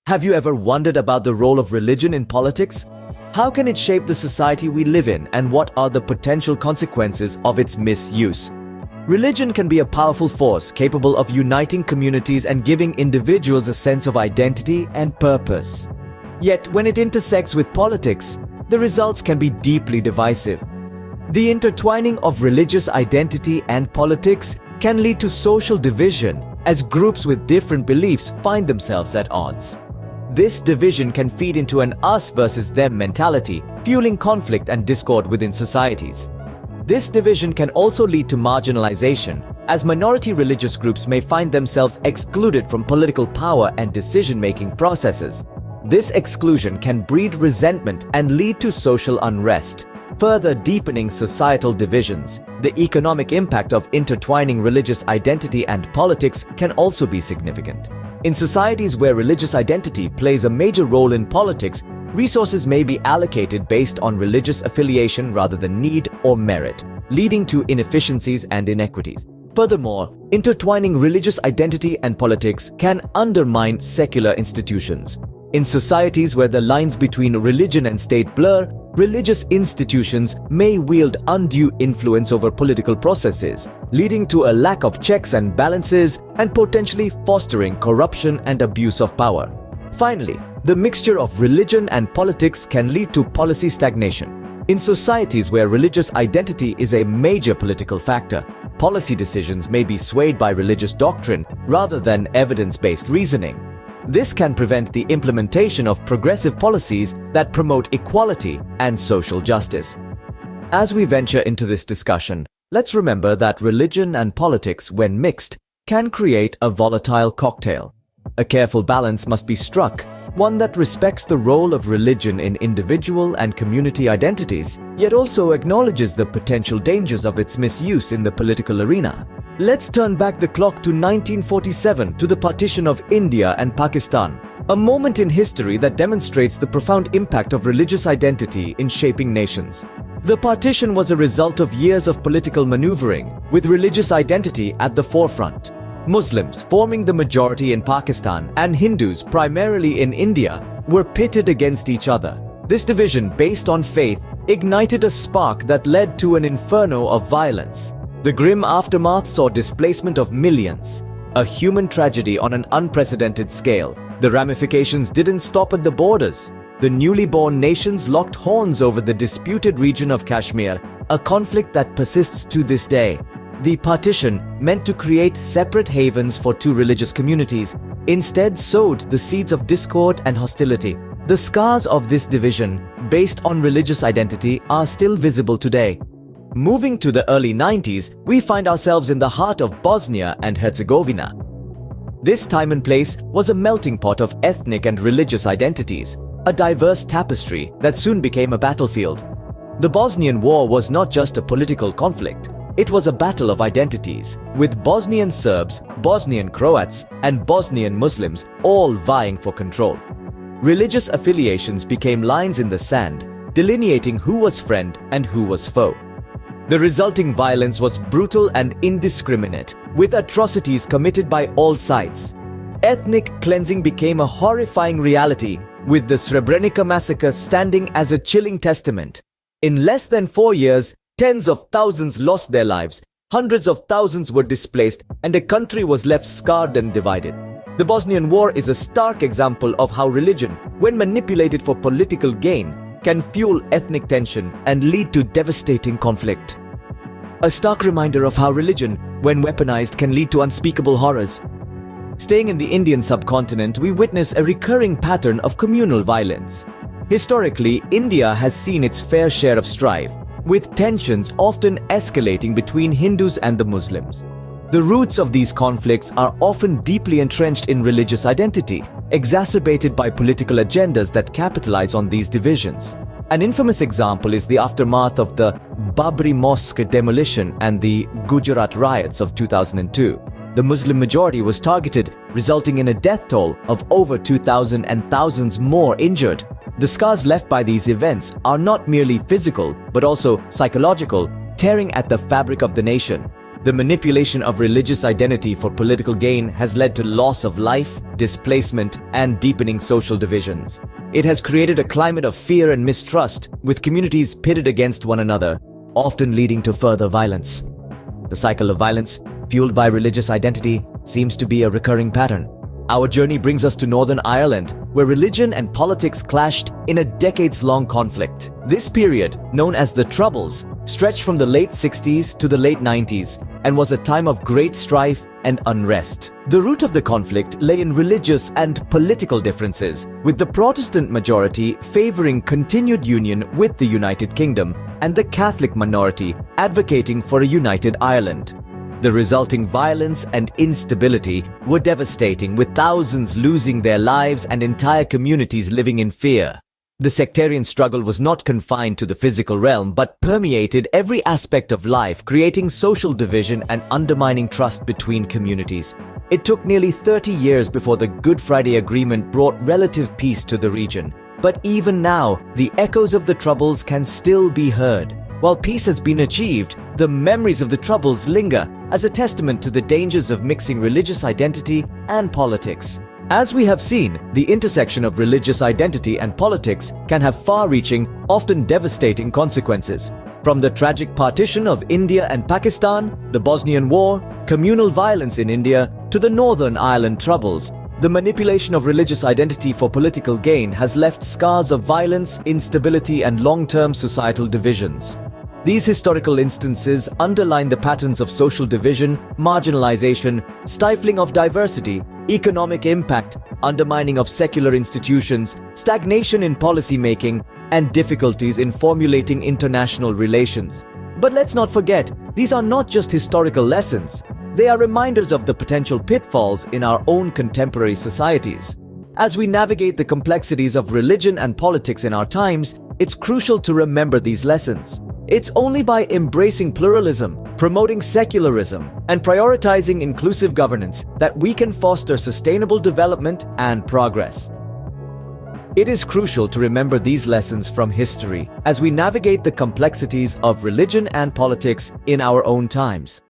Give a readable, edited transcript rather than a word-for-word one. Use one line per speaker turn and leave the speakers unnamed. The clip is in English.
Have you ever wondered about the role of religion in politics? How can it shape the society we live in, and what are the potential consequences of its misuse? Religion can be a powerful force capable of uniting communities and giving individuals a sense of identity and purpose. Yet, when it intersects with politics, the results can be deeply divisive. The intertwining of religious identity and politics can lead to social division as groups with different beliefs find themselves at odds. This division can feed into an us versus them mentality, fueling conflict and discord within societies. This division can also lead to marginalization, as minority religious groups may find themselves excluded from political power and decision-making processes. This exclusion can breed resentment and lead to social unrest, further deepening societal divisions. The economic impact of intertwining religious identity and politics can also be significant. In societies where religious identity plays a major role in politics, resources may be allocated based on religious affiliation rather than need or merit, leading to inefficiencies and inequities. Furthermore, intertwining religious identity and politics can undermine secular institutions. In societies where the lines between religion and state blur, religious institutions may wield undue influence over political processes, leading to a lack of checks and balances and potentially fostering corruption and abuse of power. Finally, the mixture of religion and politics can lead to policy stagnation. In societies where religious identity is a major political factor, policy decisions may be swayed by religious doctrine rather than evidence-based reasoning. This can prevent the implementation of progressive policies that promote equality and social justice. As we venture into this discussion, let's remember that religion and politics, when mixed, can create a volatile cocktail. A careful balance must be struck, one that respects the role of religion in individual and community identities, yet also acknowledges the potential dangers of its misuse in the political arena. Let's turn back the clock to 1947, to the Partition of India and Pakistan, a moment in history that demonstrates the profound impact of religious identity in shaping nations. The partition was a result of years of political maneuvering, with religious identity at the forefront. Muslims, forming the majority in Pakistan, and Hindus, primarily in India, were pitted against each other. This division, based on faith, ignited a spark that led to an inferno of violence. The grim aftermath saw displacement of millions, a human tragedy on an unprecedented scale. The ramifications didn't stop at the borders. The newly born nations locked horns over the disputed region of Kashmir, a conflict that persists to this day. The partition, meant to create separate havens for two religious communities, instead sowed the seeds of discord and hostility. The scars of this division, based on religious identity, are still visible today. Moving to the early 90s, we find ourselves in the heart of Bosnia and Herzegovina. This time and place was a melting pot of ethnic and religious identities, a diverse tapestry that soon became a battlefield. The Bosnian War was not just a political conflict, it was a battle of identities, with Bosnian Serbs, Bosnian Croats, and Bosnian Muslims all vying for control. Religious affiliations became lines in the sand, delineating who was friend and who was foe. The resulting violence was brutal and indiscriminate, with atrocities committed by all sides. Ethnic cleansing became a horrifying reality, with the Srebrenica massacre standing as a chilling testament. In less than 4 years, tens of thousands lost their lives, hundreds of thousands were displaced, and a country was left scarred and divided. The Bosnian War is a stark example of how religion, when manipulated for political gain, can fuel ethnic tension and lead to devastating conflict. A stark reminder of how religion, when weaponized, can lead to unspeakable horrors. Staying in the Indian subcontinent, we witness a recurring pattern of communal violence. Historically, India has seen its fair share of strife, with tensions often escalating between Hindus and the Muslims. The roots of these conflicts are often deeply entrenched in religious identity, exacerbated by political agendas that capitalize on these divisions. An infamous example is the aftermath of the Babri Mosque demolition and the Gujarat riots of 2002. The Muslim majority was targeted, resulting in a death toll of over 2,000 and thousands more injured. The scars left by these events are not merely physical, but also psychological, tearing at the fabric of the nation. The manipulation of religious identity for political gain has led to loss of life, displacement, and deepening social divisions. It has created a climate of fear and mistrust, with communities pitted against one another, often leading to further violence. The cycle of violence, fueled by religious identity, seems to be a recurring pattern. Our journey brings us to Northern Ireland, where religion and politics clashed in a decades-long conflict. This period, known as the Troubles, stretched from the late 60s to the late 90s and was a time of great strife and unrest. The root of the conflict lay in religious and political differences, with the Protestant majority favoring continued union with the United Kingdom and the Catholic minority advocating for a united Ireland. The resulting violence and instability were devastating, with thousands losing their lives and entire communities living in fear. The sectarian struggle was not confined to the physical realm, but permeated every aspect of life, creating social division and undermining trust between communities. It took nearly 30 years before the Good Friday Agreement brought relative peace to the region. But even now, the echoes of the Troubles can still be heard. While peace has been achieved, the memories of the Troubles linger as a testament to the dangers of mixing religious identity and politics. As we have seen, the intersection of religious identity and politics can have far-reaching, often devastating consequences. From the tragic partition of India and Pakistan, the Bosnian War, communal violence in India, to the Northern Ireland Troubles, the manipulation of religious identity for political gain has left scars of violence, instability, and long-term societal divisions. These historical instances underline the patterns of social division, marginalization, stifling of diversity, economic impact, undermining of secular institutions, stagnation in policy-making, and difficulties in formulating international relations. But let's not forget, these are not just historical lessons. They are reminders of the potential pitfalls in our own contemporary societies. As we navigate the complexities of religion and politics in our times, it's crucial to remember these lessons. It's only by embracing pluralism, promoting secularism, and prioritizing inclusive governance that we can foster sustainable development and progress. It is crucial to remember these lessons from history as we navigate the complexities of religion and politics in our own times.